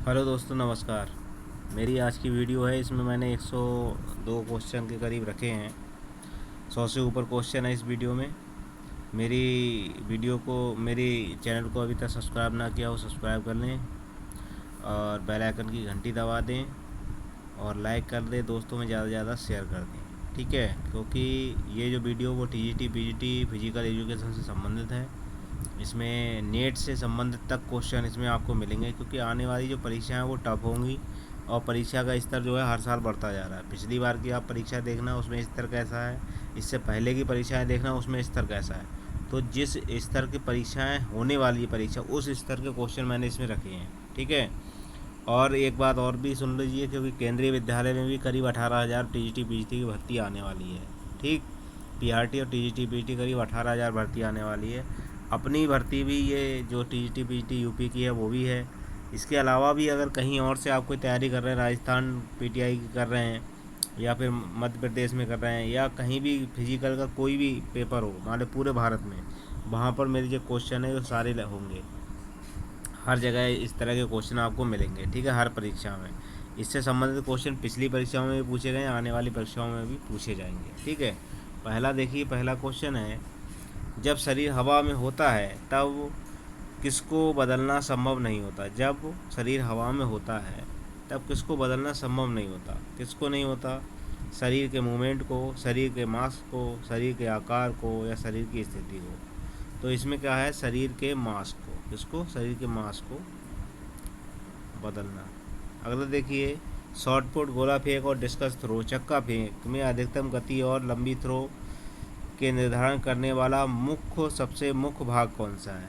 Hello दोस्तों, नमस्कार। मेरी आज की वीडियो है, इसमें मैंने 102 क्वेश्चन के करीब रखे हैं। 100 से ऊपर क्वेश्चन है इस वीडियो में। मेरी वीडियो को, मेरी चैनल को अभी तक सब्सक्राइब ना किया हो सब्सक्राइब कर लें और बेल आइकन की घंटी दबा दें और लाइक कर दें, दोस्तों में ज़्यादा से ज़्यादा शेयर कर दें। ठीक है, क्योंकि ये जो वीडियो वो टीजीटी पीजीटी फिजिकल एजुकेशन से संबंधित है। इसमें नेट से संबंधित तक क्वेश्चन इसमें आपको मिलेंगे, क्योंकि आने वाली जो परीक्षाएं वो टफ होंगी और परीक्षा का स्तर जो है हर साल बढ़ता जा रहा है। पिछली बार की आप परीक्षा देखना, उसमें स्तर कैसा है, इससे पहले की परीक्षाएं देखना, उसमें स्तर कैसा है। तो जिस स्तर की परीक्षाएं होने वाली है परीक्षा, उस स्तर के क्वेश्चन मैंने इसमें रखे हैं। ठीक है, और एक बात और भी सुन लीजिए, क्योंकि केंद्रीय विद्यालय में भी करीब 18,000 टीजीटी पीजीटी की भर्ती आने वाली है। ठीक, पीआरटी और टीजीटी पीजीटी करीब 18,000 भर्ती आने वाली है। अपनी भर्ती भी, ये जो टीजीटी पीजीटी यूपी की है वो भी है। इसके अलावा भी अगर कहीं और से आप कोई तैयारी कर रहे हैं, राजस्थान पीटीआई की कर रहे हैं या फिर मध्य प्रदेश में कर रहे हैं, या कहीं भी फिजिकल का कोई भी पेपर हो, मान लो पूरे भारत में, वहाँ पर मेरे जो क्वेश्चन है वो सारे होंगे। हर जगह इस तरह के क्वेश्चन आपको मिलेंगे। ठीक है, हर परीक्षा में इससे संबंधित क्वेश्चन पिछली परीक्षाओं में भी पूछे गए, आने वाली परीक्षाओं में भी पूछे जाएंगे। ठीक है, पहला देखिए, पहला क्वेश्चन है, जब शरीर हवा में होता है तब किसको बदलना संभव नहीं होता। जब शरीर हवा में होता है तब किसको बदलना संभव नहीं होता। किसको नहीं होता? शरीर के मूवमेंट को, शरीर के मास को, शरीर के आकार को, या शरीर की स्थिति को। तो इसमें क्या है? शरीर के मास को। किसको? शरीर के मास को बदलना। अगला देखिए, शॉर्ट पुट, गोला फेंक और डिस्कस थ्रो, चक्का फेंक में अधिकतम गति और लंबी थ्रो के निर्धारण करने वाला मुख्य, सबसे मुख्य भाग कौन सा है?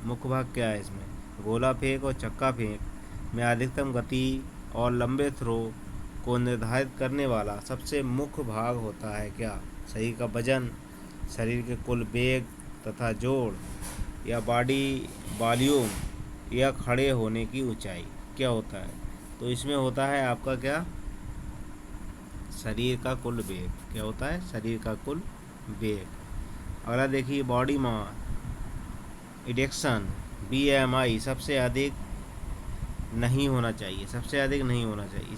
मुख्य भाग क्या है इसमें? गोला फेंक और चक्का फेंक में अधिकतम गति और लंबे थ्रो को निर्धारित करने वाला सबसे मुख्य भाग होता है क्या? शरीर का वजन, शरीर के कुल वेग तथा जोड़, या बॉडी वॉल्यूम, या खड़े होने की ऊंचाई। क्या होता है? तो इसमें होता है आपका क्या? शरीर का कुल वेग। क्या होता है? शरीर का कुल वेग। अगला देखिए, बॉडी मास इंडेक्स, बीएमआई सबसे अधिक नहीं होना चाहिए। सबसे अधिक नहीं होना चाहिए,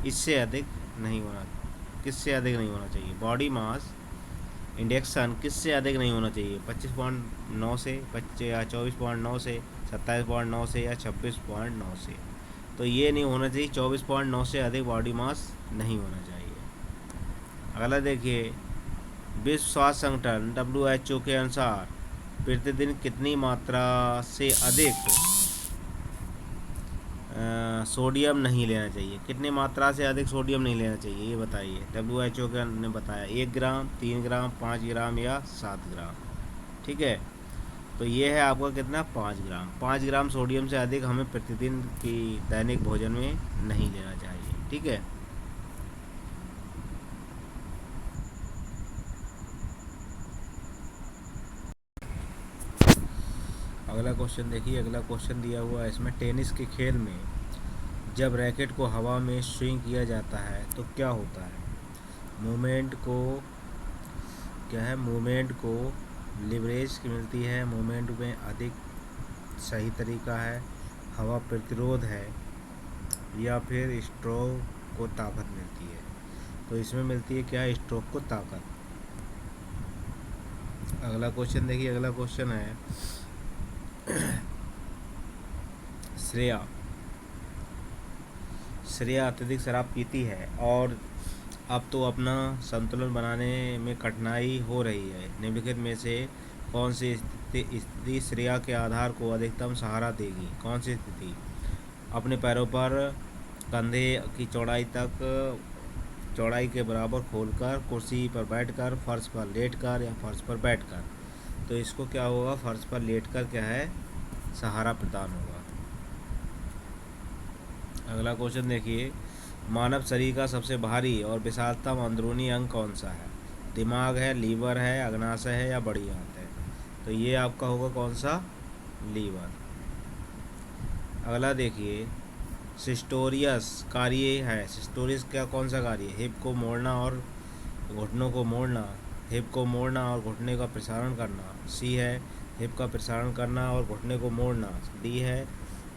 इससे अधिक नहीं होना। किससे अधिक नहीं होना चाहिए? बॉडी मास इंडेक्सन किससे अधिक नहीं होना चाहिए? 25.9 से, 25 या 24.9 से, 27.9 से, या 26.9 से। तो ये नहीं होना चाहिए, 24.9 से अधिक बॉडी मास नहीं होना चाहिए। अगला देखिए, विश्व स्वास्थ्य संगठन WHO के अनुसार प्रतिदिन कितनी मात्रा से अधिक सोडियम नहीं लेना चाहिए? कितनी मात्रा से अधिक सोडियम नहीं लेना चाहिए, ये बताइए। WHO के ने बताया 1 ग्राम, 3 ग्राम, 5 ग्राम, या 7 ग्राम। ठीक है, तो ये है आपका कितना? 5 ग्राम। 5 ग्राम सोडियम से अधिक हमें प्रतिदिन की दैनिक भोजन में नहीं लेना चाहिए। ठीक है, अगला क्वेश्चन देखिए। अगला क्वेश्चन दिया हुआ है इसमें, टेनिस के खेल में जब रैकेट को हवा में स्विंग किया जाता है तो क्या होता है? मूवमेंट को, क्या है? मूवमेंट को लिवरेज की मिलती है, मूवमेंट में अधिक सही तरीका है, हवा प्रतिरोध है, या फिर स्ट्रोक को ताकत मिलती है। तो इसमें मिलती है क्या? स्ट्रोक को ताकत। अगला क्वेश्चन देखिए। अगला क्वेश्चन है, श्रेया श्रेया अत्यधिक शराब पीती है और अब तो अपना संतुलन बनाने में कठिनाई हो रही है। निम्नलिखित में से कौन सी स्थिति श्रेया के आधार को अधिकतम सहारा देगी? कौन सी स्थिति? अपने पैरों पर कंधे की चौड़ाई तक, चौड़ाई के बराबर खोलकर, कुर्सी पर बैठकर, फर्श पर लेटकर, या फर्श पर बैठकर। तो इसको क्या होगा? फर्श पर लेटकर क्या है? सहारा प्रदान होगा। अगला क्वेश्चन देखिए, मानव शरीर का सबसे भारी और विशालतम अंदरूनी अंग कौन सा है? दिमाग है, लीवर है, अग्नाशय है, या बड़ी आंत है? तो ये आपका होगा कौन सा? लीवर। अगला देखिए, सिस्टोरियस कार्य है। सिस्टोरियस क्या, कौन सा कार्य? हिप को मोड़ना और घुटनों को मोड़ना। हिप को मोड़ना और घुटने का प्रसारण करना। सी है हिप का प्रसारण करना और घुटने को मोड़ना। डी है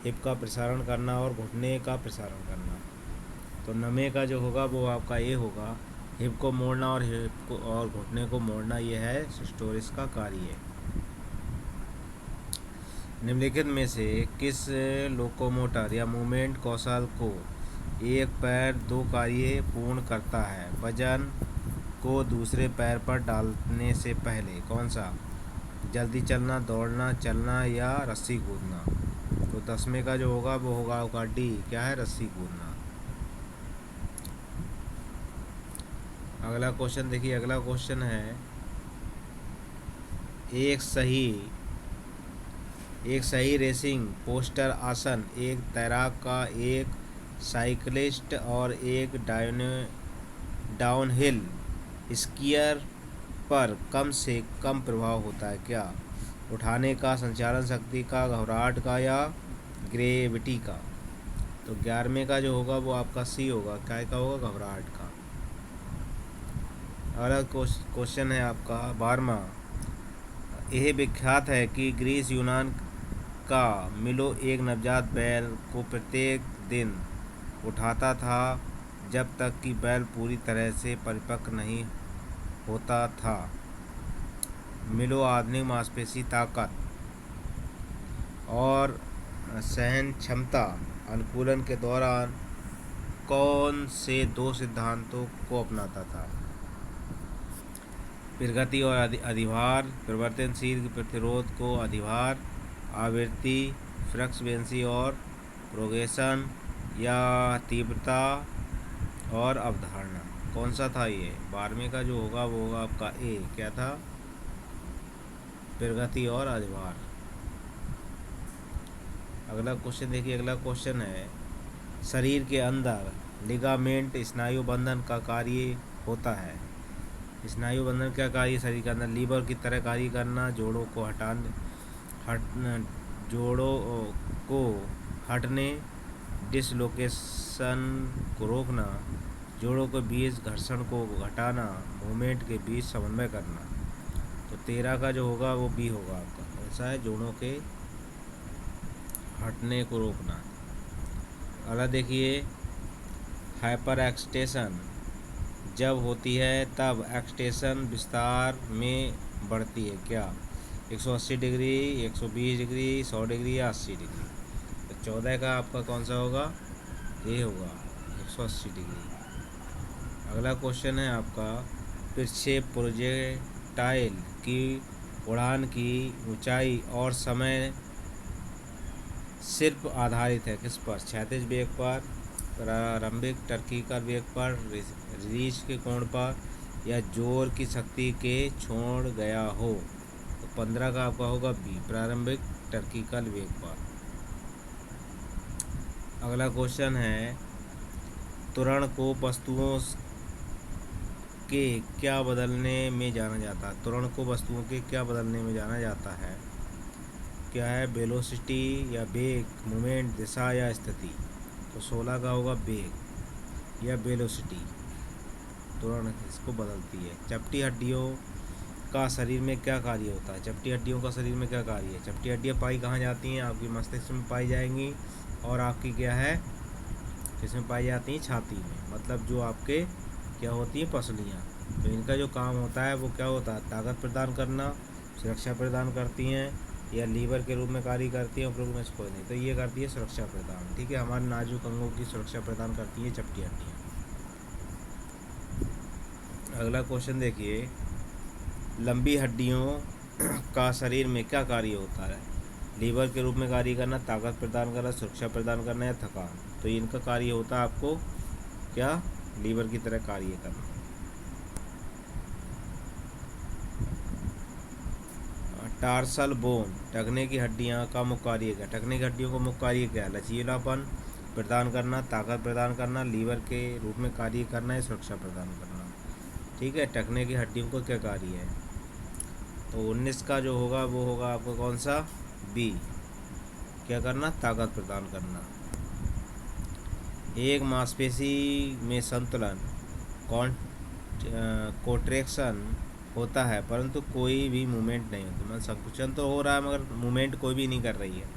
हिप का प्रसारण करना और घुटने का प्रसारण करना। तो नमे का जो होगा वो आपका ए होगा, हिप को मोड़ना और हिप को और घुटने को मोड़ना, ये है सिस्टोलिस का कार्य। निम्नलिखित में से किस लोकोमोटर या मूवमेंट कौशल को एक पैर दो कार्य पूर्ण करता है वजन को दूसरे पैर पर डालने से पहले? कौन सा? जल्दी चलना, दौड़ना, चलना या रस्सी कूदना। तो 10वें का जो होगा वो होगा आपका डी, क्या है? रस्सी कूदना। अगला क्वेश्चन देखिए, अगला क्वेश्चन है एक सही रेसिंग पोस्टर आसन एक तैराक का, एक साइकिलिस्ट और एक डाउनहिल स्कीयर पर कम से कम प्रभाव होता है? क्या? उठाने का, संचालन शक्ति का, घबराहट का या ग्रेविटी का। तो 11वें का जो होगा वो आपका सी होगा, क्या का होगा? घबराहट का। अगला क्वेश्चन है आपका 12वां। यह विख्यात है कि ग्रीस यूनान का मिलो एक नवजात बैल को प्रत्येक दिन उठाता था जब तक कि बैल पूरी तरह से परिपक्व नहीं होता था। मिलो आधुनिक मांसपेशी ताकत और सहन क्षमता अनुकूलन के दौरान कौन से दो सिद्धांतों को अपनाता था? प्रगति और अधिभार, परिवर्तनशील प्रतिरोध को अधिभार, आवृत्ति, फ्रीक्वेंसी और प्रोग्रेशन या तीव्रता और अवधारणा। कौन सा था ये? 12वें का जो होगा वो होगा आपका ए, क्या था? प्रगति और अधिभार। अगला क्वेश्चन देखिए, अगला क्वेश्चन है शरीर के अंदर लिगामेंट स्नायु बंधन का कार्य होता है। स्नायु बंधन क्या कार्य? शरीर के अंदर लीवर की तरह कार्य करना, जोड़ों को हटने, डिसलोकेशन को रोकना, जोड़ों के बीच घर्षण को घटाना, मूवमेंट के बीच समन्वय करना। तो 13 का जो होगा वो बी होगा आपका, ऐसा है, जोड़ों के हटने को रोकना। अगला देखिए, हाइपर एक्सटेंशन जब होती है तब एक्सटेंशन विस्तार में बढ़ती है, क्या? 180 डिग्री, 120 डिग्री, 100 डिग्री या 80 डिग्री। तो 14 का आपका कौन सा होगा? ये होगा 180 डिग्री। अगला क्वेश्चन है आपका प्रक्षेप प्रोजेक्टाइल की उड़ान की ऊंचाई और समय सिर्फ आधारित है किस पर? क्षैतिज वेग पर, प्रारंभिक टर्कीकल वेग पर, रिलीज के कोण पर या जोर की शक्ति के छोड़ गया हो। तो 15 का आपका होगा बी, प्रारंभिक टर्कीकल वेग पर। अगला क्वेश्चन है त्वरण को वस्तुओं के क्या बदलने में जाना जाता है? त्वरण को वस्तुओं के क्या बदलने में जाना जाता है? क्या है? वेलोसिटी या वेग, मूवमेंट, दिशा या स्थिति। तो 16 का होगा वेग या वेलोसिटी, त्वरण इसको बदलती है। चपटी हड्डियों का शरीर में क्या कार्य होता है? चपटी हड्डियों का शरीर में क्या कार्य है? चपटी हड्डियाँ पाई कहाँ जाती हैं? आपकी मस्तिष्क में पाई जाएंगी और आपकी क्या है, किसमें पाई जाती हैं? छाती में, मतलब जो आपके क्या होती हैं? पसलियाँ। तो इनका जो काम होता है वो क्या होता है? ताकत प्रदान करना, सुरक्षा प्रदान करती हैं या लीवर के रूप में कार्य करती है उपरोक्त में से कोई नहीं। तो ये करती है सुरक्षा प्रदान, ठीक है, हमारे नाजुक अंगों की सुरक्षा प्रदान करती है चपटी हड्डियाँ। अगला क्वेश्चन देखिए, लंबी हड्डियों का शरीर में क्या कार्य होता है? लीवर के रूप में कार्य करना, ताकत प्रदान करना, सुरक्षा प्रदान करना या थकान। तो इनका कार्य होता है आपको क्या? लीवर की तरह कार्य करना। टार्सल बोन, टखने की हड्डियां का मुख्य कार्य क्या? टखने की हड्डियों का मुख्य कार्य क्या है? लचीलापन प्रदान करना, ताकत प्रदान करना, लीवर के रूप में कार्य करना या सुरक्षा प्रदान करना, ठीक है। टखने की हड्डियों का क्या कार्य है? तो 19 का जो होगा वो होगा आपको कौन सा? बी, क्या करना? ताकत प्रदान करना। एक मांसपेशी में संतुलन कॉन्ट्रैक्शन होता है परंतु कोई भी मूवमेंट नहीं होती, मतलब संकुचन तो हो रहा है मगर मूवमेंट कोई भी नहीं कर रही है।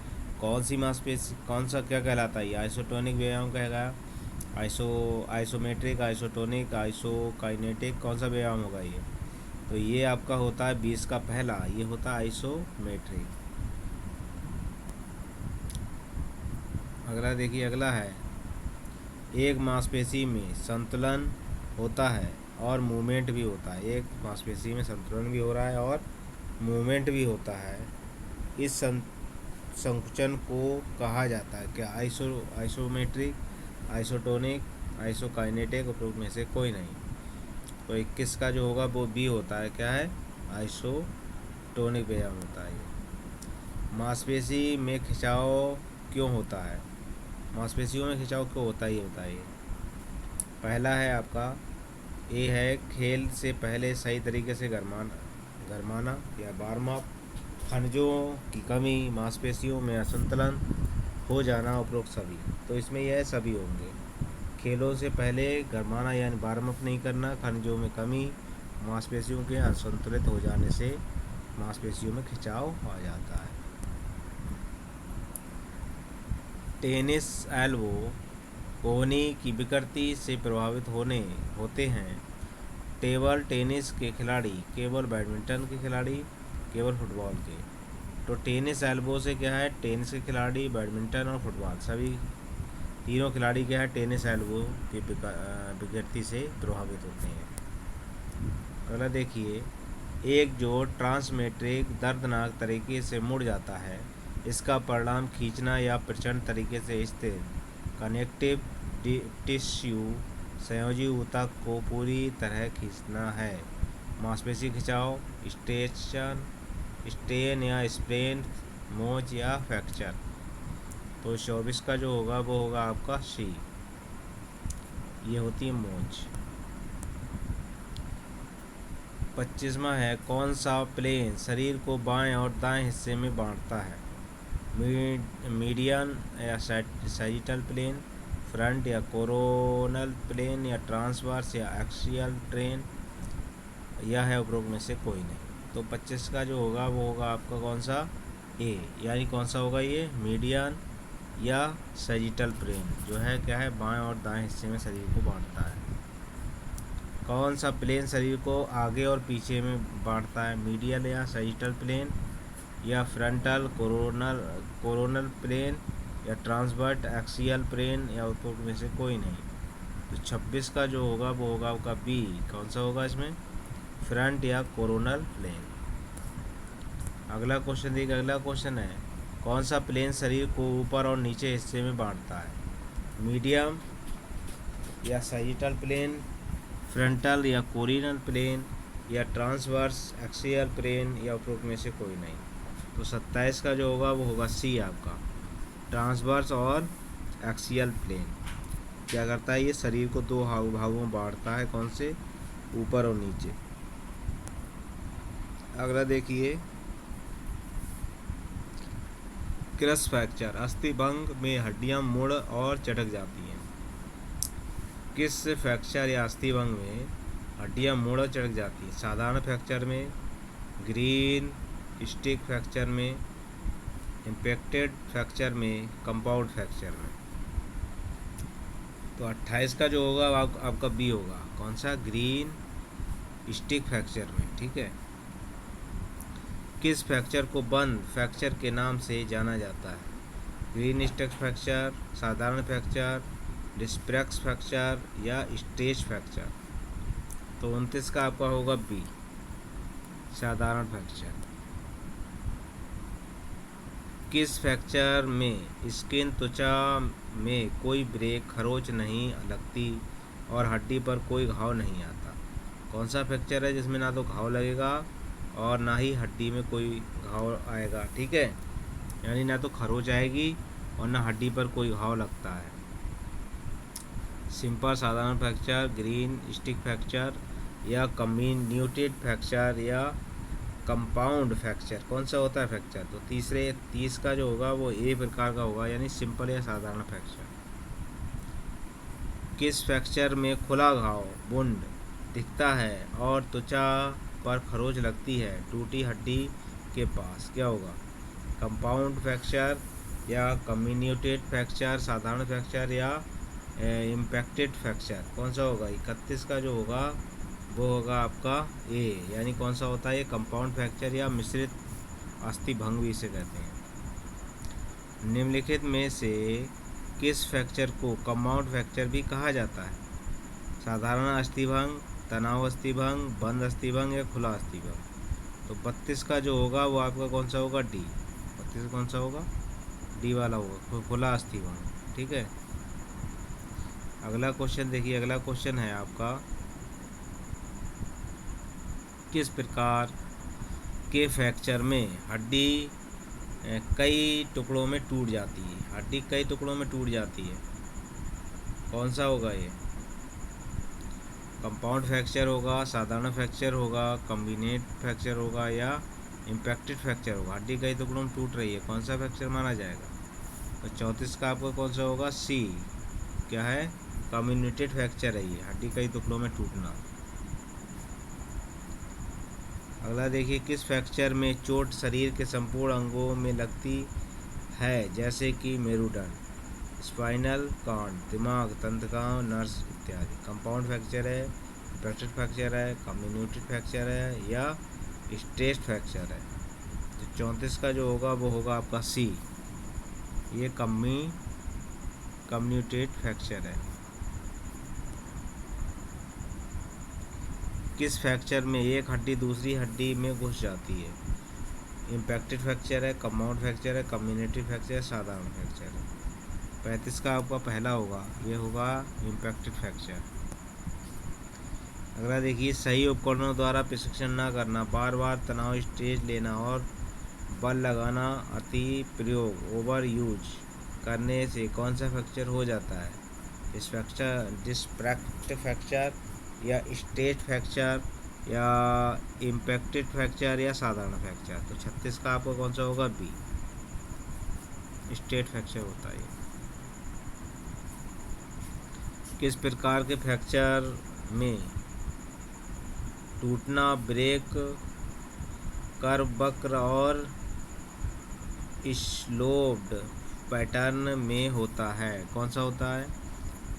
कौन सी मांसपेशी, कौन सा क्या कहलाता है ये? आइसोटोनिक व्यायाम कहेगा, आइसोमेट्रिक, आइसोटोनिक, आइसोकाइनेटिक, कौन सा व्यायाम होगा ये? तो ये आपका होता है 20 का पहला, ये होता है आइसोमेट्रिक। अगला देखिए, अगला है एक मांसपेशी में संतुलन होता है और मूवमेंट भी होता है। एक मांसपेशी में संतुलन भी हो रहा है और मूवमेंट भी होता है। इस संकुचन को कहा जाता है क्या? आइसोमेट्रिक, आइसोटोनिक, आइसोकाइनेटिक, उपरोक्त में से कोई नहीं। तो 21 का जो होगा वो बी होता है, क्या है? आइसोटोनिक व्यायाम होता है ये। मांसपेशी में खिंचाव क्यों होता है? मांसपेशियों में खिंचाव क्यों होता है ये बताइए। पहला है आपका ए है, खेल से पहले सही तरीके से गरमाना या वार्म अप, खनिजों की कमी, मांसपेशियों में असंतुलन हो जाना, उपरोक्त सभी। तो इसमें यह सभी होंगे। खेलों से पहले गरमाना यानी वार्म अप नहीं करना, खनिजों में कमी, मांसपेशियों के असंतुलित हो जाने से मांसपेशियों में खिंचाव आ जाता है। टेनिस एल्बो कोहनी की विकृति से प्रभावित होते हैं टेबल टेनिस के खिलाड़ी, केवल बैडमिंटन के खिलाड़ी, केवल फुटबॉल के। तो टेनिस एल्बो से क्या है? टेनिस के खिलाड़ी, बैडमिंटन और फुटबॉल, सभी तीनों खिलाड़ी क्या है? टेनिस एल्बो की विकृति से प्रभावित होते हैं। अगला देखिए, एक जो ट्रांसमेट्रिक दर्दनाक तरीके से मुड़ जाता है, इसका परिणाम खींचना या प्रचंड तरीके से स्थिर कनेक्टिव टिश्यू संयोजी ऊतक को पूरी तरह खींचना है। मांसपेशी खिंचाव, स्ट्रेन या स्प्रेन, मोच या फ्रैक्चर। तो 24 का जो होगा वो होगा आपका सी, ये होती है मोच। 25वां है, कौन सा प्लेन शरीर को बाएं और दाएं हिस्से में बांटता है? मीडियन या सैजिटल प्लेन, फ्रंट या कोरोनल प्लेन, या ट्रांसवर्स या एक्सियल प्लेन, यह है उपरोक्त में से कोई नहीं। तो 25 का जो होगा वो होगा आपका कौन सा? ए, यानी कौन सा होगा ये? मीडियन या सैजिटल प्लेन, जो है क्या है? बाएं और दाएं हिस्से में शरीर को बांटता है। कौन सा प्लेन शरीर को आगे और पीछे में बांटता है? मीडियल या सैजिटल प्लेन, या फ्रंटल कोरोनल प्लेन, या ट्रांसवर्ट एक्सियल प्लेन, या उपरोक्त में से कोई नहीं। तो 26 का जो होगा वो होगा आपका बी, कौन सा होगा इसमें? फ्रंट या कोरोनल प्लेन। अगला क्वेश्चन देखिए, अगला क्वेश्चन है, कौन सा प्लेन शरीर को ऊपर और नीचे हिस्से में बांटता है? मीडियम या सैजिटल प्लेन, फ्रंटल या कोरिनल प्लेन, या ट्रांसवर्स एक्सियल प्लेन, या उपरोक्त में से कोई नहीं। तो 27 का जो होगा वो होगा सी आपका, ट्रांसवर्स और एक्सियल प्लेन। क्या करता है ये? शरीर को दो भागों में बांटता है, कौन से? ऊपर और नीचे। अगला देखिए, क्रश फ्रैक्चर, अस्थि भंग में हड्डियां मुड़ और चटक जाती हैं। किस फ्रैक्चर या अस्थि भंग में हड्डियां मुड़ और चटक जाती हैं? साधारण फ्रैक्चर में, ग्रीन स्टिक फ्रैक्चर में, इम्पैक्टेड फ्रैक्चर में, कंपाउंड फ्रैक्चर में। तो 28 का जो होगा आपका बी होगा, कौन सा? ग्रीन स्टिक फ्रैक्चर में, ठीक है। किस फ्रैक्चर को बंद फ्रैक्चर के नाम से जाना जाता है? ग्रीन स्टिक फ्रैक्चर, साधारण फ्रैक्चर, डिस्प्रेक्स फ्रैक्चर, या स्टेज फ्रैक्चर। तो 29 का आपका होगा बी, साधारण फ्रैक्चर। किस फ्रैक्चर में स्किन त्वचा में कोई ब्रेक खरोच नहीं लगती और हड्डी पर कोई घाव नहीं आता? कौन सा फ्रैक्चर है जिसमें ना तो घाव लगेगा और ना ही हड्डी में कोई घाव आएगा? ठीक है, यानी ना तो खरोच आएगी और ना हड्डी पर कोई घाव लगता है। सिंपल साधारण फ्रैक्चर, ग्रीन स्टिक फ्रैक्चर, या कम्युनिकेटेड फ्रैक्चर, या कंपाउंड फ्रैक्चर। कौन सा होता है फ्रैक्चर? तो 30 का जो होगा वो ए प्रकार का होगा, यानी सिंपल या साधारण फ्रैक्चर। किस फ्रैक्चर में खुला घाव वुंड दिखता है और त्वचा पर खरोच लगती है? टूटी हड्डी के पास। क्या होगा? कंपाउंड फ्रैक्चर, या कम्युनिकेटेड फ्रैक्चर, साधारण फ्रैक्चर, या इम्पैक्टेड फ्रैक्चर? कौन सा होगा? 31 का जो होगा वो होगा आपका ए, यानी कौन सा होता है ये? कंपाउंड फ्रैक्चर या मिश्रित अस्थि भंग भी इसे कहते हैं। निम्नलिखित में से किस फ्रैक्चर को कंपाउंड फ्रैक्चर भी कहा जाता है? साधारण अस्थिभंग, तनाव अस्थिभंग, बंद अस्थिभंग या खुला अस्थिभंग? तो 32 का जो होगा वो आपका कौन सा होगा? डी। 32 कौन सा होगा? डी वाला होगा, खुला अस्थिभंग। ठीक है। अगला क्वेश्चन देखिए, अगला क्वेश्चन है आपका, किस प्रकार के फ्रैक्चर में हड्डी कई टुकड़ों में टूट जाती है? हड्डी कई टुकड़ों में टूट जाती है, कौन सा होगा ये? कंपाउंड फ्रैक्चर होगा, साधारण फ्रैक्चर होगा, कम्बिनेट फ्रैक्चर होगा, या इम्पैक्टेड फ्रैक्चर होगा? हड्डी कई टुकड़ों में टूट रही है, कौन सा फ्रैक्चर माना जाएगा? तो 34 का आपका कौन सा होगा? सी। क्या है? कम्युनिकेटेड फ्रैक्चर है ये, हड्डी कई टुकड़ों में टूटना। अगला देखिए, किस फ्रैक्चर में चोट शरीर के संपूर्ण अंगों में लगती है, जैसे कि मेरुदंड, स्पाइनल कॉर्ड, दिमाग, तंत्रिकाओं, नर्व्स इत्यादि? कंपाउंड फ्रैक्चर है, इम्पैक्टेड फ्रैक्चर है, कम्युनिकेटेड फ्रैक्चर है, या स्ट्रेस फ्रैक्चर है? तो 34 का जो होगा वो होगा आपका सी, ये कम्युनिकेटेड फ्रैक्चर है। किस फ्रैक्चर में एक हड्डी दूसरी हड्डी में घुस जाती है? इम्पैक्टेड फ्रैक्चर है, कंपाउंड फ्रैक्चर है, कम्युनिकेटेड फ्रैक्चर है, साधारण फ्रैक्चर है? 35 का आपका पहला होगा, ये होगा इम्पैक्टेड फ्रैक्चर। अगला देखिए, सही उपकरणों द्वारा प्रशिक्षण न करना, बार बार तनाव स्ट्रेस लेना और बल लगाना, अति प्रयोग ओवर यूज करने से कौन सा फ्रैक्चर हो जाता है? डिस्ट्रैक्ट फ्रैक्चर, या स्ट्रेस फ्रैक्चर, या इम्पैक्टेड फ्रैक्चर, या साधारण फ्रैक्चर? तो 36 का आपका कौन सा होगा? बी, स्ट्रेस फ्रैक्चर होता है। किस प्रकार के फ्रैक्चर में टूटना ब्रेक कर्व, वक्र और स्लोप्ड पैटर्न में होता है, कौन सा होता है?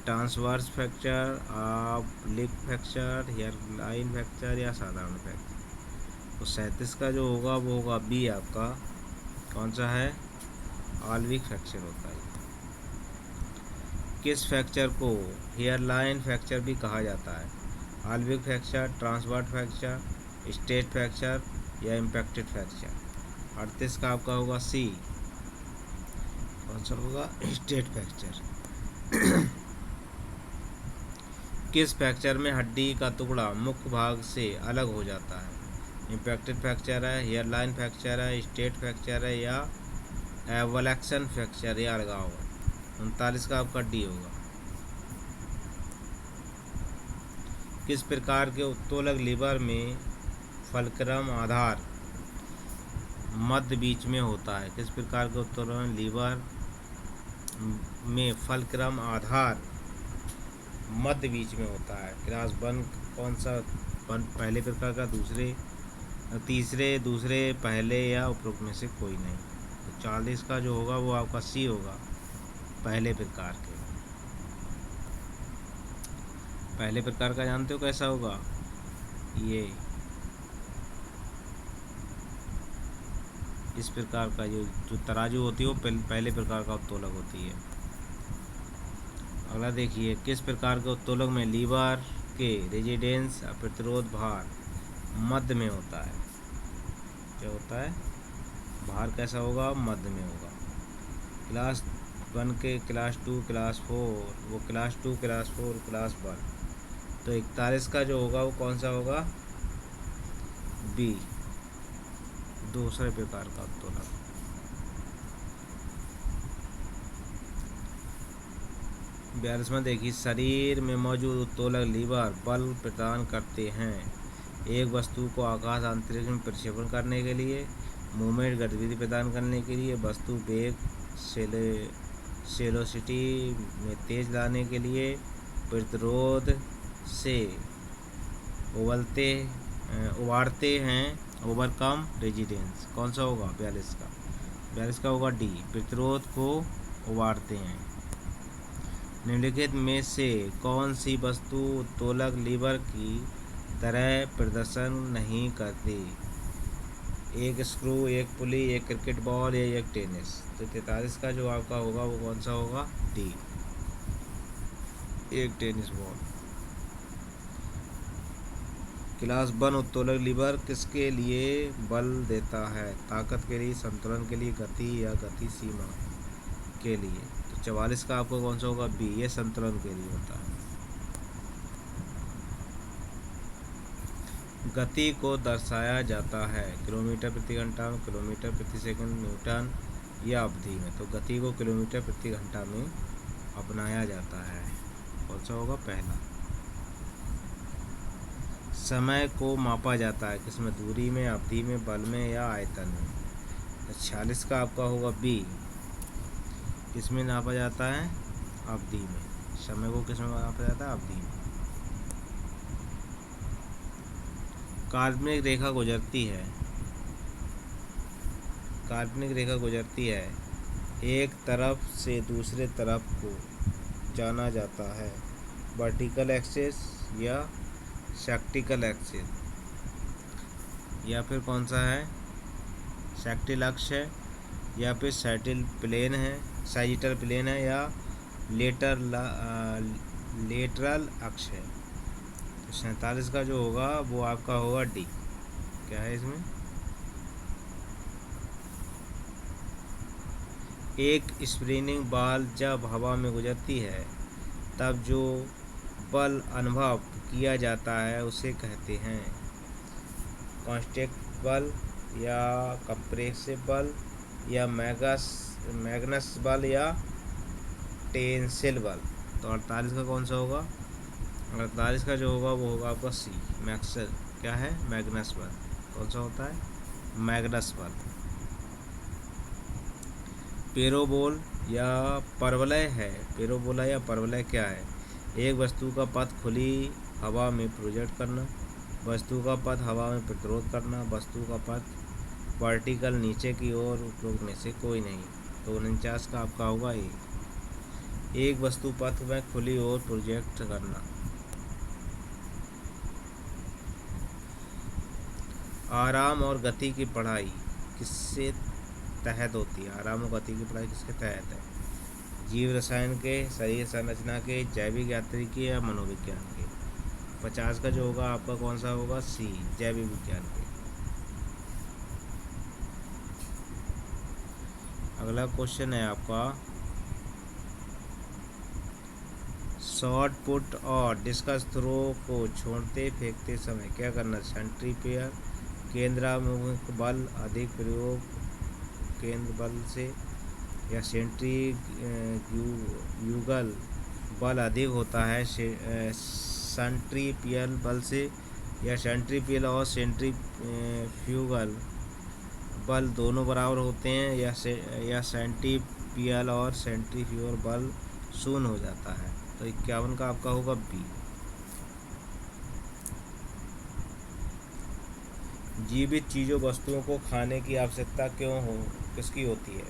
Transverse fracture, oblique fracture, hairline fracture, या साधारण फ्रैक्चर? तो 37 का जो होगा वो होगा बी आपका, कौन सा है? ऑब्लिक फ्रैक्चर होता है। किस फ्रैक्चर को हेयरलाइन फ्रैक्चर भी कहा जाता है? Oblique fracture, transverse fracture, straight fracture, या इम्पैक्टेड फ्रैक्चर? 38 का आपका होगा सी, कौन सा होगा? Straight fracture. किस फ्रैक्चर में हड्डी का टुकड़ा मुख्य भाग से अलग हो जाता है? इम्पैक्टेड फ्रैक्चर है, हेयरलाइन फ्रैक्चर है, स्ट्रेट फ्रैक्चर है, या एवलैक्शन फ्रैक्चर, या अलगाव? 39 का आपका डी होगा। किस प्रकार के उत्तोलक लीवर में फलक्रम आधार मध्य बीच में होता है? किस प्रकार के उत्तोलन लीवर में फलक्रम आधार मध्य बीच में होता है? क्लास 1 कौन सा? पहले प्रकार का, दूसरे, तीसरे, दूसरे, पहले, या उपरोक्त में से कोई नहीं? तो 40 का जो होगा वो आपका सी होगा, पहले प्रकार के। पहले प्रकार का जानते हो कैसा होगा? ये इस प्रकार का, जो तराजू होती है वो पहले प्रकार का उत्तोलक होती है। अगला देखिए, किस प्रकार के उत्तोलक में लीवर के रेजिडेंस प्रतिरोध भार मध्य में होता है? क्या होता है? भार कैसा होगा? मध्य में होगा। क्लास 1 के, क्लास 2, क्लास 4, वो क्लास 2, क्लास 4, क्लास 1। तो 41 का जो होगा वो कौन सा होगा? बी, दूसरे प्रकार का उत्तोलक। 42वां देखिए, शरीर में मौजूद उत्तोलक लीवर बल प्रदान करते हैं, एक वस्तु को आकाश अंतरिक्ष में प्रक्षेपण करने के लिए, मूवमेंट गतिविधि प्रदान करने के लिए, वस्तु वेग सेलोसिटी में तेज लाने के लिए, प्रतिरोध से उबारते हैं, ओवरकम रेजिडेंस? कौन सा होगा? 42 का। 42 का होगा डी, प्रतिरोध को उबारते हैं। निम्नलिखित में से कौन सी वस्तु उत्तोलक लीवर की तरह प्रदर्शन नहीं करती? एक स्क्रू, एक पुली, एक क्रिकेट बॉल या एक टेनिस। तो 43 का जो आपका होगा वो कौन सा होगा? डी, एक टेनिस बॉल। क्लास 1 उत्तोलक लीवर किसके लिए बल देता है? ताकत के लिए, संतुलन के लिए, गति या गति सीमा के लिए। तो 44 का आपको कौन सा होगा? बी, ये संतुलन के लिए होता है। गति को दर्शाया जाता है किलोमीटर प्रति घंटा में, किलोमीटर प्रति सेकंड, न्यूटन या अवधि में। तो गति को किलोमीटर प्रति घंटा में अपनाया जाता है। कौन सा होगा? पहला। समय को मापा जाता है किसमें? दूरी में, अवधि में, बल में या आयतन में। 46 का आपका होगा बी, किसमें नापा जाता है? अवधि में। समय को किसमें नापा जाता है? अवधि में। काल्पनिक रेखा गुजरती है, काल्पनिक रेखा गुजरती है एक तरफ से दूसरे तरफ को जाना जाता है वर्टिकल एक्सिस या सेक्टिकल एक्सिस, या फिर कौन सा है? सेक्टिल अक्ष है, या फिर सैटिल प्लेन है, सैजिटल प्लेन है, या लेटरल अक्ष है। तो 47 का जो होगा वो आपका होगा डी। क्या है इसमें? एक स्प्रिंग बॉल जब हवा में गुजरती है तब जो बल अनुभव किया जाता है उसे कहते हैं कांस्टेक्ट बल या कंप्रेसिव बल या मैग्नस बल या टेंसिल बल। तो 48 का कौन सा होगा? 48 का जो होगा वो होगा आपका सी, मैक्सल। क्या है? मैग्नस बल। कौन सा होता है? मैग्नस बल। पेरोबोल या परवलय है, पेरोबोला या परवलय क्या है? एक वस्तु का पथ खुली हवा में प्रोजेक्ट करना, वस्तु का पथ हवा में प्रतिरोध करना, वस्तु का पथ वर्टिकल नीचे की ओर, उपरोक्त में से कोई नहीं। तो 49 का आपका होगा ए, एक वस्तु पथ में खुली ओर प्रोजेक्ट करना। आराम और गति की पढ़ाई किससे तहत होती है? आराम और गति की पढ़ाई किसके तहत है? जीव रसायन के, शरीर संरचना के, जैविक यांत्रिकी या मनोविज्ञान के। 50 का जो होगा आपका कौन सा होगा? सी, जैविक विज्ञान के। अगला क्वेश्चन है आपका शॉट पुट और डिस्कस थ्रो को छोड़ते फेंकते समय क्या करना? सेंट्रीपियल केंद्राभिमुख बल अधिक प्रयोग केंद्र बल से, या सेंट्रीफ्यूगल बल अधिक होता है सेंट्रीपियल बल से, या सेंट्रीपियल और सेंट्रीफ्यूगल बल दोनों बराबर होते हैं, या सेंट्रीपियल और सेंट्रीफ्यूगल बल शून्य हो जाता है। तो 51 का आपका होगा बी। जीवित चीज़ों वस्तुओं को खाने की आवश्यकता किसकी होती है?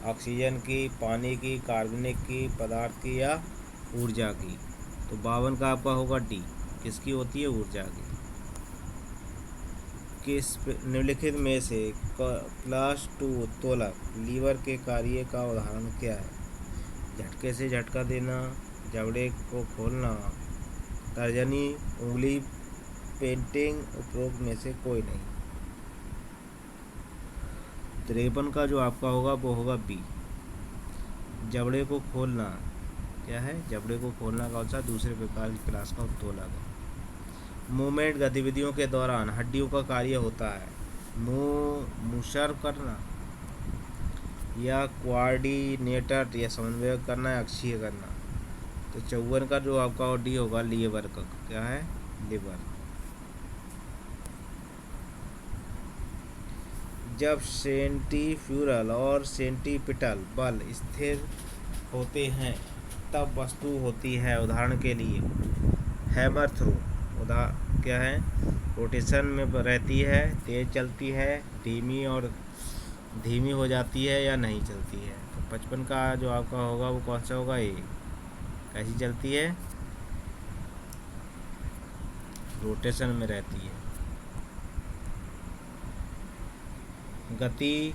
ऑक्सीजन की, पानी की, कार्बनिक की, पदार्थ की या ऊर्जा की। तो 52 का आपका होगा डी, किसकी होती है? ऊर्जा की। किस निम्नलिखित में से क्लास 2 उत्तोलक लीवर के कार्य का उदाहरण क्या है? झटके से झटका देना, जबड़े को खोलना, तर्जनी, उंगली, पेंटिंग, उपरोक्त में से कोई नहीं। 53 का जो आपका होगा वो होगा बी, जबड़े को खोलना। क्या है? जबड़े को खोलना कौन सा? दूसरे प्रकार की क्लास का उत्तोलक है। मूवमेंट गतिविधियों के दौरान हड्डियों का कार्य होता है मूसर करना, या कोऑर्डिनेटर या समन्वय करना, या अक्षीय करना। तो 54 का जो आपका डी होगा लीवर का। क्या है? लीवर। जब सेंट्रीफ्यूगल और सेंट्रीपिटल बल स्थिर होते हैं तब वस्तु होती है। उदाहरण के लिए हैमर थ्रो, क्या है? रोटेशन में रहती है, तेज चलती है, धीमी और धीमी हो जाती है या नहीं चलती है। तो 55 का जो आपका होगा वो कौन सा होगा, ए। कैसी चलती है, रोटेशन में रहती है। गति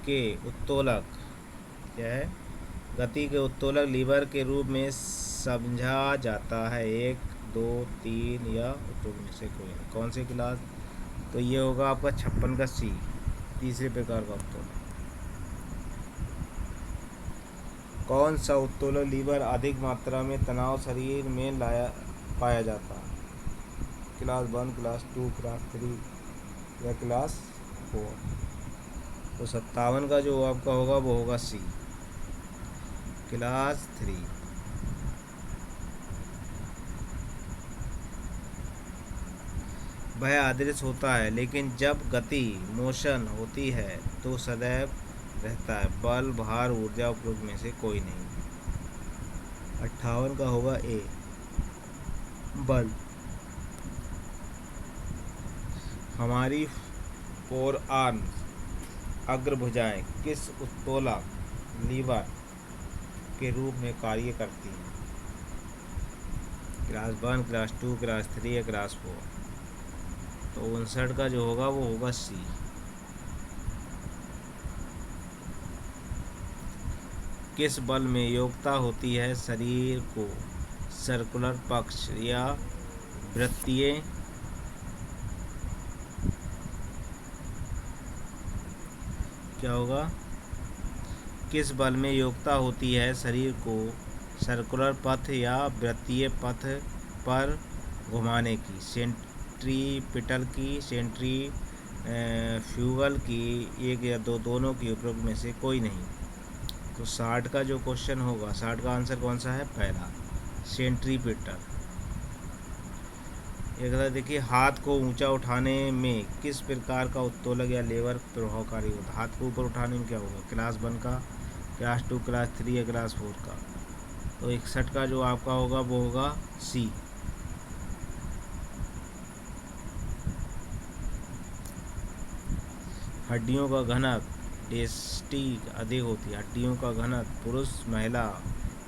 के उत्तोलक क्या है, गति के उत्तोलक लीवर के रूप में समझा जाता है, 1, 2, 3 या उपरोक्त में से कोई। कौन से क्लास, तो ये होगा आपका 56 का सी, तीसरे प्रकार का उत्तोलक। कौन सा उत्तोलक लीवर अधिक मात्रा में तनाव शरीर में पाया जाता है, क्लास 1, क्लास 2, क्लास 3 या क्लास 4। तो 57 का जो आपका होगा वो होगा सी, क्लास 3। वह अदृश्य होता है लेकिन जब गति मोशन होती है तो सदैव रहता है, बल, भार, ऊर्जा, उपरोक्त में से कोई नहीं। 58 का होगा ए, बल। हमारी फोर आर्म अग्रभुजाएं किस उत्तोलक लीवर के रूप में कार्य करती हैं, क्लास 1, क्लास 2, क्लास 3 या क्लास 4। तो 59 का जो होगा वो होगा सी। किस बल में योग्यता होती है शरीर को सर्कुलर पक्ष या वृत्तीय क्या होगा, किस बल में योग्यता होती है शरीर को सर्कुलर पथ या वृत्तीय पथ पर घुमाने की, सेंट्रीपिटल की, सेंट्रीफ्यूगल की, एक या दो, दोनों की, उपरोक्त में से कोई नहीं। तो 60 का जो क्वेश्चन होगा, 60 का आंसर कौन सा है, पहला, सेंट्रीपिटल। एक बार देखिए, हाथ को ऊंचा उठाने में किस प्रकार का उत्तोलक या लेवर प्रभावकारी होता है, हाथ को ऊपर उठाने में क्या होगा, क्लास 1 का, क्लास 2, क्लास 3 या क्लास 4 का। तो 61 का जो आपका होगा वो होगा सी। हड्डियों का घनत्व डेंसिटी अधिक होती है, हड्डियों का घनत्व पुरुष महिला,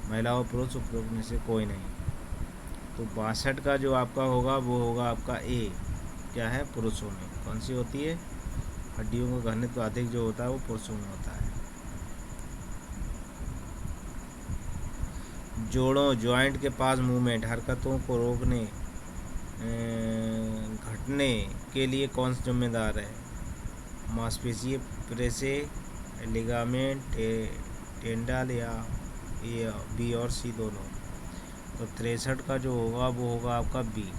महिला और पुरुष, उपरोक्त में से कोई नहीं। तो 62 का जो आपका होगा वो होगा आपका ए, क्या है, पुरुषों में। कौन सी होती है, हड्डियों का घनत्व अधिक जो होता है वो पुरुषों में होता है। जोड़ों जॉइंट के पास मूवमेंट हरकतों को रोकने घटने के लिए कौन सा जिम्मेदार है, मांसपेशीय प्रेसे, लिगामेंट, टेंडल या बी और सी दोनों। तो 63 का जो होगा वो होगा आपका बी।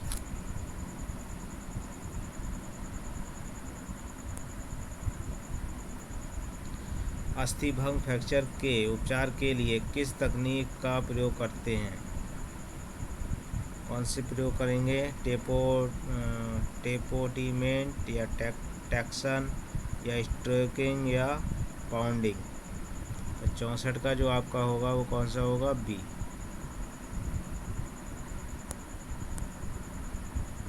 अस्थि भंग फ्रैक्चर के उपचार के लिए किस तकनीक का प्रयोग करते हैं, कौन से प्रयोग करेंगे, टेपोटीमेंट या टैक्सन या स्ट्रोकिंग या पाउंडिंग। तो 64 का जो आपका होगा वो कौन सा होगा, बी।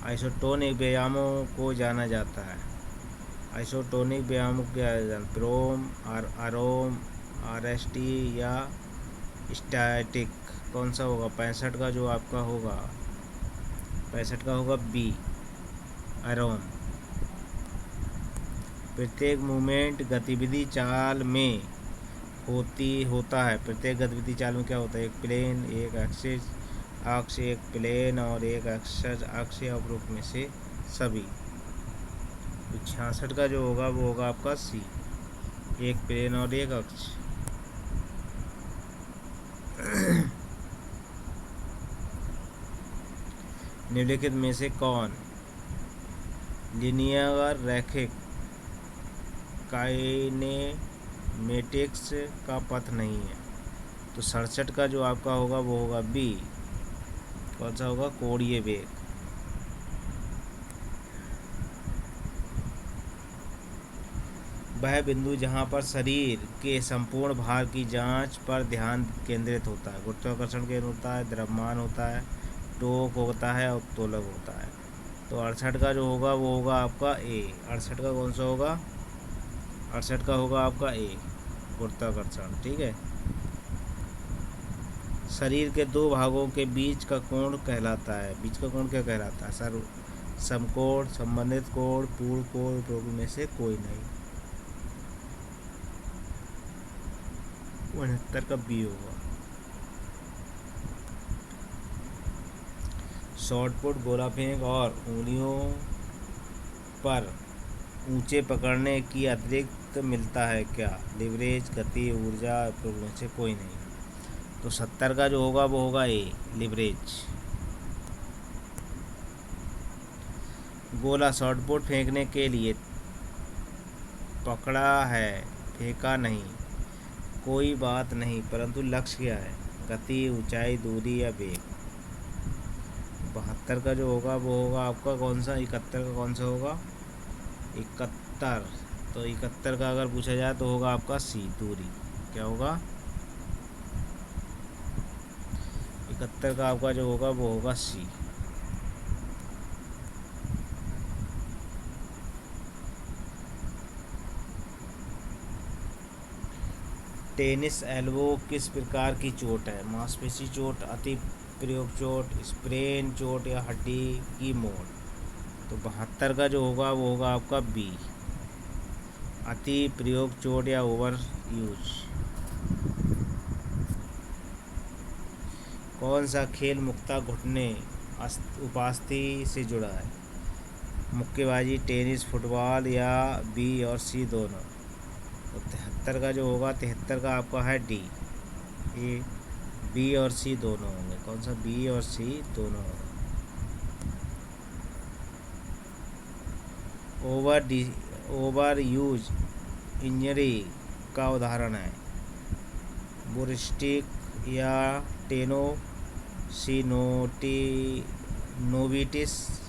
आइसोटोनिक व्यायामों को जाना जाता है, आइसोटोनिक व्यायामों क्या है, प्रोम, आरोम, आरएसटी या स्टैटिक। कौन सा होगा, 65 का जो आपका होगा, 65 का होगा बी, आरोम। प्रत्येक मूवमेंट गतिविधि चाल में होता है, प्रत्येक गतिविधि चाल में क्या होता है, एक प्लेन, एक एक्सिस अक्ष, एक प्लेन और एक एक्सिस अक्ष या उपरोक्त में से सभी। तो 66 का जो होगा वो होगा आपका सी, एक प्लेन और एक अक्ष। निम्नलिखित में से कौन लीनियर रैखिक काइनेमेटिक्स का पथ नहीं है। तो 67 का जो आपका होगा वो होगा बी, कौन सा होगा, कोणीय वेग। वह बिंदु जहाँ पर शरीर के संपूर्ण भार की जांच पर ध्यान केंद्रित होता है, गुरुत्वाकर्षण केंद्र होता है, द्रव्यमान होता है, टोक होता है, उत्तोलक होता है। तो 68 का जो होगा वो होगा आपका ए, 68 का कौन सा होगा, 68 का होगा आपका ए, गुरुत्वाकर्षण। ठीक है। शरीर के दो भागों के बीच का कोण कहलाता है, बीच का कोण क्या कहलाता है? सर, समकोण, संबंधित कोण, पूर्ण कोण, उपरोक्त में से कोई नहीं। 69 का बी होगा। शॉटपुट, गोला फेंक और उंगलियों पर ऊंचे पकड़ने की अतिरिक्त मिलता है क्या? लिवरेज, गति, ऊर्जा, उपरोक्त में से कोई नहीं। तो 70 का जो होगा वो होगा ए, लिवरेज। गोला शॉटपुट फेंकने के लिए पकड़ा है, फेंका नहीं, कोई बात नहीं, परंतु लक्ष्य क्या है? गति, ऊंचाई, दूरी या वेग। 72 का जो होगा वो होगा आपका कौन सा? 71 का कौन सा होगा? 71। तो 71 का अगर पूछा जाए तो होगा आपका सी, दूरी। क्या होगा? 71 का आपका जो होगा वो होगा सी। टेनिस एल्बो किस प्रकार की चोट है? मांसपेशी चोट, अति प्रयोग चोट, स्प्रेन चोट या हड्डी की मोड़। तो 72 का जो होगा वो होगा आपका बी, अति प्रयोग चोट या ओवर यूज। कौन सा खेल मुक्ता घुटने उपास्थि से जुड़ा है? मुक्केबाजी, टेनिस, फुटबॉल या बी और सी दोनों। तो 73 का जो होगा, 73 का आपका है डी, ए, बी और सी दोनों होंगे। कौन सा? बी और सी दोनों होंगे। ओवर यूज इंजरी का उदाहरण है? बुरिस्टिक या टेनोसिनोविटिस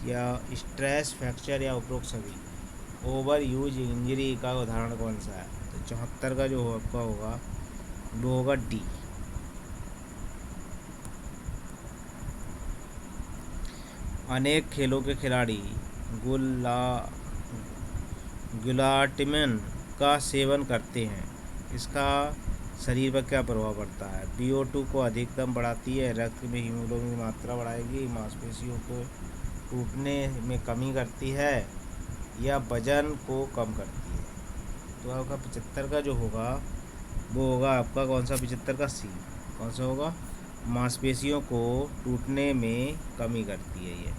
या स्ट्रेस फ्रैक्चर या उपरोक्त सभी। ओवर यूज इंजरी का उदाहरण कौन सा है? तो 74 का जो आपका होगा वो होगा डी। अनेक खेलों के खिलाड़ी ग्लूटामिन का सेवन करते हैं, इसका शरीर पर क्या प्रभाव पड़ता है? VO2 को अधिकतम बढ़ाती है, रक्त में हीमोग्लोबिन की मात्रा बढ़ाएगी, मांसपेशियों को टूटने में कमी करती है या वजन को कम करती है। तो आपका 75 का जो होगा वो होगा आपका कौन सा? 75 का सी। कौन सा होगा? मांसपेशियों को टूटने में कमी करती है ये।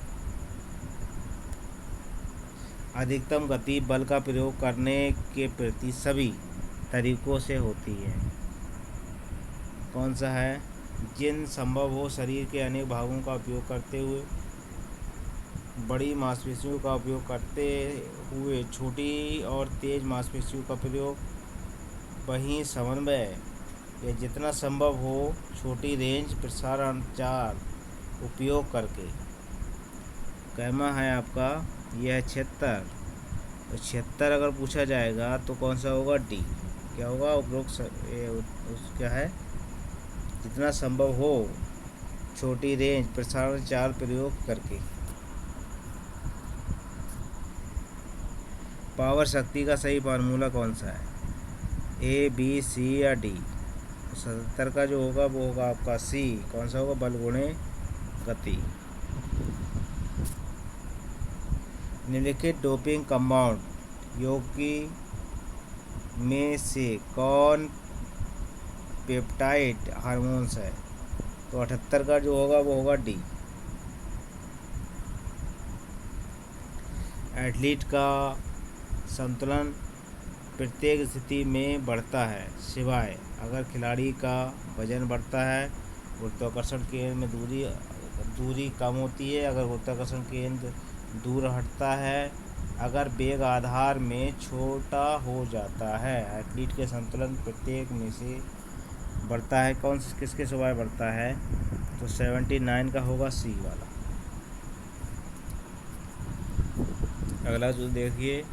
अधिकतम गति बल का प्रयोग करने के प्रति सभी तरीकों से होती है। कौन सा है? जिन संभव हो शरीर के अनेक भागों का उपयोग करते हुए, बड़ी मांसपेशियों का उपयोग करते हुए छोटी और तेज मांसपेशियों का प्रयोग, वहीं समन्वय या जितना संभव हो छोटी रेंज प्रसारण चार उपयोग करके। कैमा है आपका यह 76। तो 76 अगर पूछा जाएगा तो कौन सा होगा? डी। क्या होगा? उपरोक्त क्या है? जितना संभव हो छोटी रेंज प्रसारण चार प्रयोग करके। पावर शक्ति का सही फार्मूला कौन सा है? ए, बी, सी या डी। 77 का जो होगा वो होगा आपका सी। कौन सा होगा? बल गुणे गति। निम्नलिखित डोपिंग कंपाउंड यौगिक में से कौन पेप्टाइड हार्मोन्स है? तो 78 का जो होगा वो होगा डी। एथलीट का संतुलन प्रत्येक स्थिति में बढ़ता है सिवाय अगर खिलाड़ी का वजन बढ़ता है, गुरुत्वाकर्षण केंद्र में दूरी कम होती है, अगर गुरुत्वाकर्षण केंद्र दूर हटता है, अगर वेग आधार में छोटा हो जाता है। एथलीट के संतुलन प्रत्येक में से बढ़ता है। कौन से किसके सिवाय बढ़ता है? तो 79 का होगा सी वाला। अगला जो देखिए,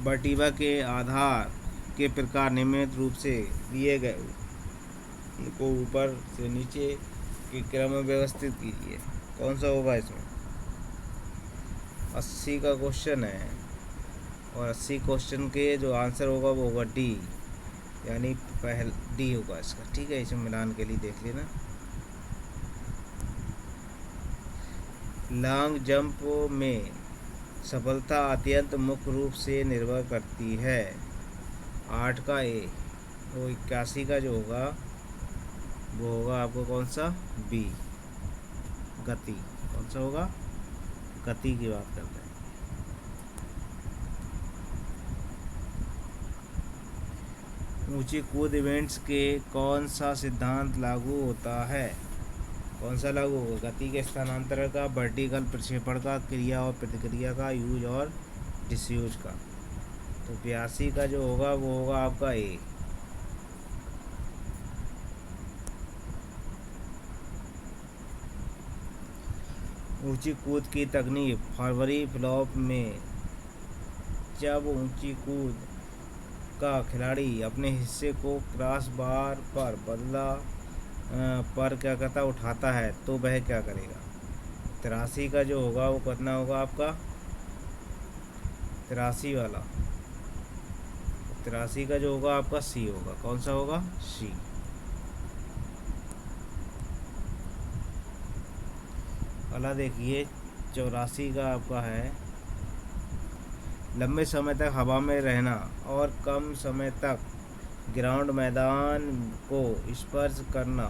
वर्टीब्रा के आधार के प्रकार निम्नलिखित रूप से दिए गए को ऊपर से नीचे के क्रम में व्यवस्थित कीजिए। कौन सा होगा इसमें? 80 का क्वेश्चन है और 80 क्वेश्चन के जो आंसर होगा वो होगा डी, यानी पहल डी होगा इसका। ठीक है, इसमें मिलान के लिए देख लेना। लॉन्ग जंप में सफलता अत्यंत मुख्य रूप से निर्भर करती है। 8 का ए। तो 81 का जो होगा वो होगा आपको कौन सा, बी, गति। कौन सा होगा, गति की बात करते हैं। ऊंची कूद इवेंट्स के कौन सा सिद्धांत लागू होता है? कौन सा लागू होगा? गति के स्थानांतरण का, वर्टिकल प्रक्षेपण का, क्रिया और प्रतिक्रिया का, यूज और डिसयूज का। तो 82 का जो होगा वो होगा आपका ए। ऊंची कूद की तकनीक। फरवरी फ्लॉप में जब ऊंची कूद का खिलाड़ी अपने हिस्से को क्रॉस बार पर क्या करता, उठाता है, तो वह क्या करेगा? 83 का जो होगा वो कितना होगा आपका, 83 वाला। 83 का जो होगा आपका सी होगा। कौन सा होगा, सी। अगला देखिए 84 का आपका है, लंबे समय तक हवा में रहना और कम समय तक ग्राउंड मैदान को स्पर्श करना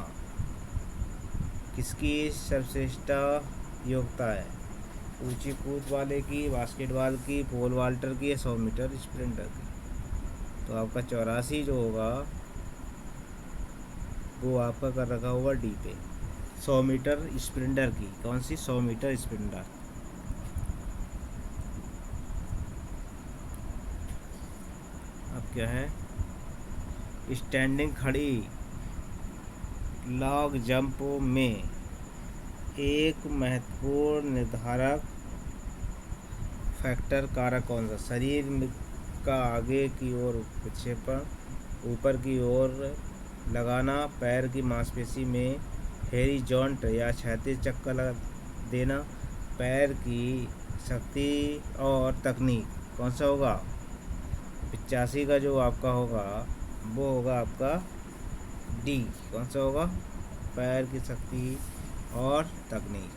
किसकी सर्वश्रेष्ठ योग्यता है? ऊंची कूद वाले की, बास्केटबॉल की, पोल वाल्टर की, या 100 मीटर स्प्रिंटर की? तो आपका 84 जो होगा वो आपका कर रखा होगा डी पे, 100 मीटर स्प्रिंटर की। कौन सी, 100 मीटर स्प्रिंटर। अब क्या है, स्टैंडिंग खड़ी लॉन्ग जंप में एक महत्वपूर्ण निर्धारक फैक्टर कारक कौन सा? शरीर का आगे की ओर प्रक्षेपण, ऊपर की ओर लगाना, पैर की मांसपेशी में हेरिजॉन्ट या क्षैतिज चक्कर देना, पैर की शक्ति और तकनीक। कौन सा होगा? 85 का जो आपका होगा वो होगा आपका डी। कौन सा होगा, पैर की शक्ति और तकनीक।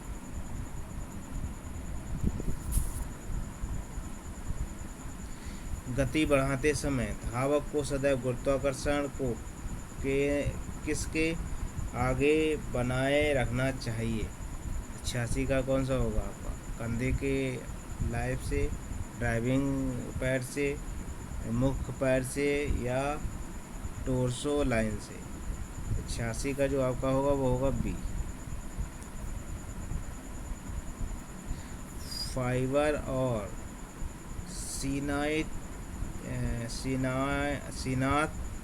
गति बढ़ाते समय धावक को सदैव गुरुत्वाकर्षण को किसके आगे बनाए रखना चाहिए? 86 का कौन सा होगा आपका, कंधे के लाइफ से, ड्राइविंग पैर से, मुख्य पैर से, या टोर्सो लाइन से? 86 का जो आपका होगा वो होगा बी। फाइबर और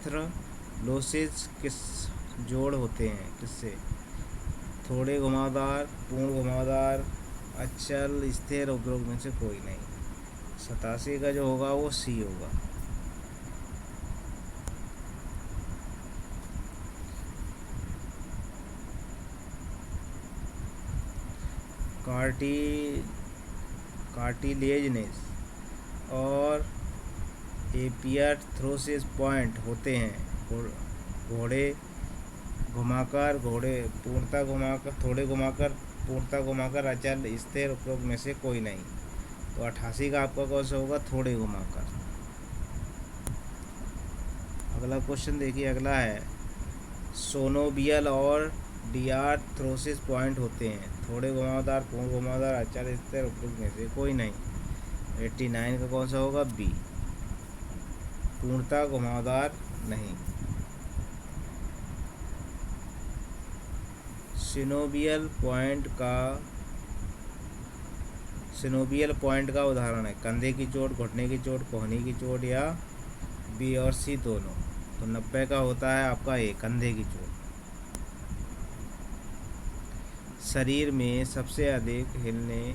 सिनाथ्रलोसिस किस जोड़ होते हैं, किससे? थोड़े घुमावदार, पूर्ण घुमावदार, अचल, स्थिर, उपरोक्त में से कोई नहीं। 87 का जो होगा वो सी होगा। कार्टिलेजनेस और एपियार्थ्रोसिस पॉइंट होते हैं घोड़े घुमाकर, पूर्णतः घुमाकर, थोड़े घुमाकर, पूर्णतः घुमाकर, अचल, स्थिर, उपरोक्त में से कोई नहीं। तो 88 का आपका कौन सा होगा, थोड़े घुमाकर। अगला क्वेश्चन देखिए, अगला है सोनोबियल और डियार्थ्रोसिस पॉइंट होते हैं थोड़े घुमावदार, पूर्ण घुमावदार, अचल, स्थिर, उपरोक्त में से कोई नहीं। 89 का कौन सा होगा, बी, पूर्णतः घुमावदार नहीं। सिनोबियल पॉइंट का उदाहरण है कंधे की चोट, घुटने की चोट, कोहनी की चोट, या बी और सी दोनों। तो 90 का होता है आपका ए, कंधे की चोट। शरीर में सबसे अधिक हिलने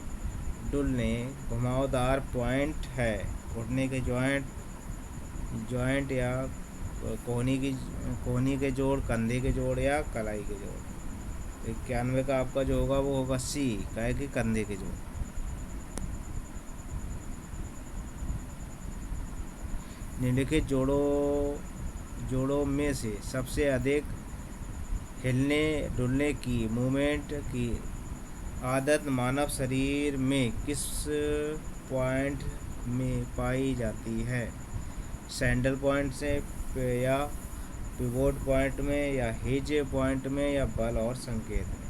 डुलने घुमावदार पॉइंट है घुटने के जॉइंट या कोहनी के जोड़, कंधे के जोड़, या कलाई के जोड़। 91 का आपका जो होगा वो होगा सी, काहे कि कंधे के जोड़। निम्नलिखित जोड़ों में से सबसे अधिक हिलने डुलने की मूवमेंट की आदत मानव शरीर में किस पॉइंट में पाई जाती है? सैंडल पॉइंट से, या पिवोट पॉइंट में, या हिज पॉइंट में, या बल और संकेत में?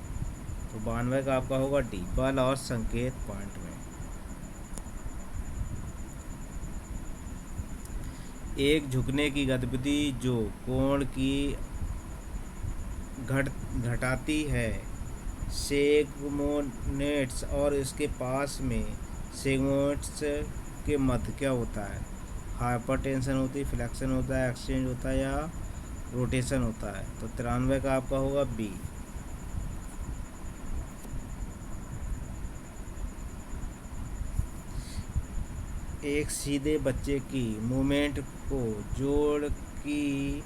तो 92 का आपका होगा डी, बल और संकेत पॉइंट में। एक झुकने की गतिविधि जो कोण की घटाती है सेगमोनेट्स और इसके पास में सेगमोनेट्स के मध्य क्या होता है? हाइपरटेंशन होती है, फ्लेक्शन होता है, एक्सचेंज होता है, या रोटेशन होता है? तो 93 का आपका होगा बी। एक सीधे बच्चे की मूवमेंट को जोड़ की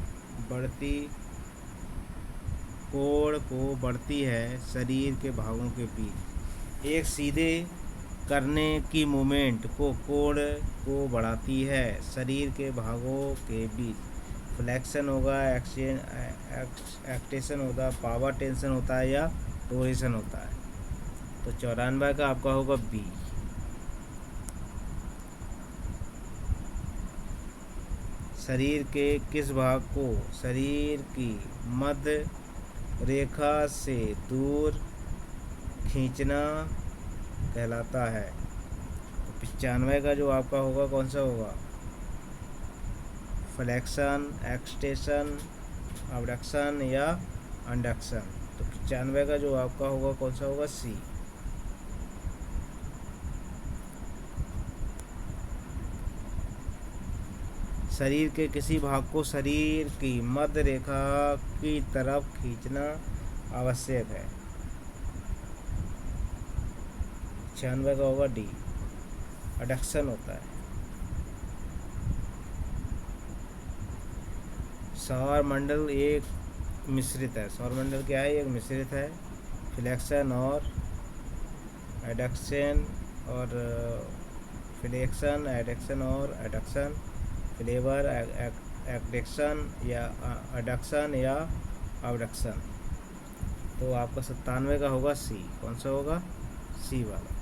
कोण को बढ़ती है शरीर के भागों के बीच। एक सीधे करने की मूवमेंट को कोण को बढ़ाती है शरीर के भागों के बीच। फ्लेक्शन होगा, एक्सटेंशन होता है, पावर टेंशन होता है, या रोटेशन होता है? तो 94 का आपका होगा बी। शरीर के किस भाग को शरीर की मध्य रेखा से दूर खींचना कहलाता है? तो 95 का जो आपका होगा कौन सा होगा? फ्लेक्शन, एक्सटेंशन, अबडक्शन, या अंडक्शन? तो 95 का जो आपका होगा कौन सा होगा? सी। शरीर के किसी भाग को शरीर की मध्य रेखा की तरफ खींचना आवश्यक है? 96 का होगा डी, अडक्शन होता है। सौर मंडल एक मिश्रित है। सौर मंडल क्या है? एक मिश्रित है। फ्लेक्शन और एडक्शन और फ्लेक्शन, एडक्शन और एडक्शन, फ्लेवर, एक्डेक्शन, या एडक्शन, या अबडक्शन? तो आपका 97 का होगा सी। कौन सा होगा? सी वाला।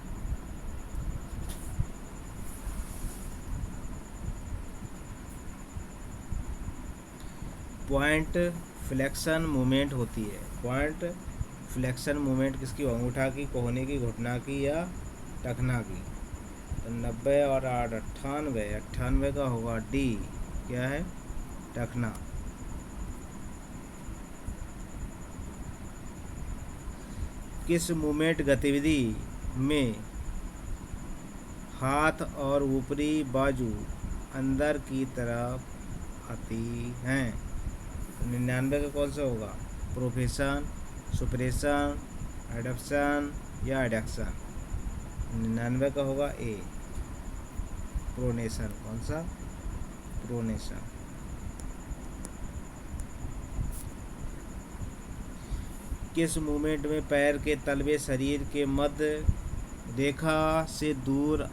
पॉइंट फ्लेक्शन मूवमेंट होती है। पॉइंट फ्लेक्शन मूवमेंट किसकी? अंगूठा की, कोहनी की, घुटना की, या टखना की? तो 90 और 8 98। 98 का होगा डी, क्या है? टखना। किस मूवमेंट गतिविधि में हाथ और ऊपरी बाजू अंदर की तरफ आती हैं? 99 का कौन सा होगा? प्रोफेशन, सुपरेशन, एडप्शन, या एडक्शन? 99 का होगा ए, प्रोनेशन। कौन सा? प्रोनेशन। किस मूवमेंट में पैर के तलवे शरीर के मध्य रेखा से दूर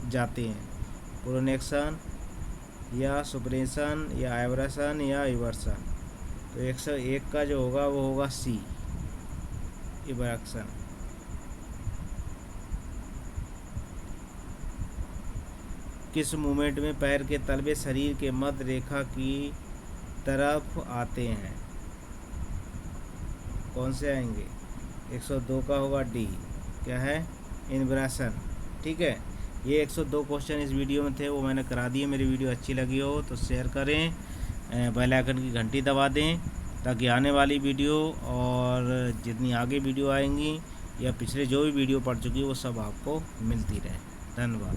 जाते हैं? प्रोनेक्शन, या सुपरेशन, या एब्रेशन, या इवर्सन? तो 101 का जो होगा वो होगा सी, इवर्सन। किस मूवमेंट में पैर के तलवे शरीर के मध्य रेखा की तरफ आते हैं? कौन से आएंगे? 102 का होगा डी, क्या है? इन्वर्सन। ठीक है, ये 102 क्वेश्चन इस वीडियो में थे, वो मैंने करा दिए। मेरी वीडियो अच्छी लगी हो तो शेयर करें, बेल आइकन की घंटी दबा दें, ताकि आने वाली वीडियो और जितनी आगे वीडियो आएंगी या पिछले जो भी वीडियो पड़ चुकी है वो सब आपको मिलती रहे। धन्यवाद।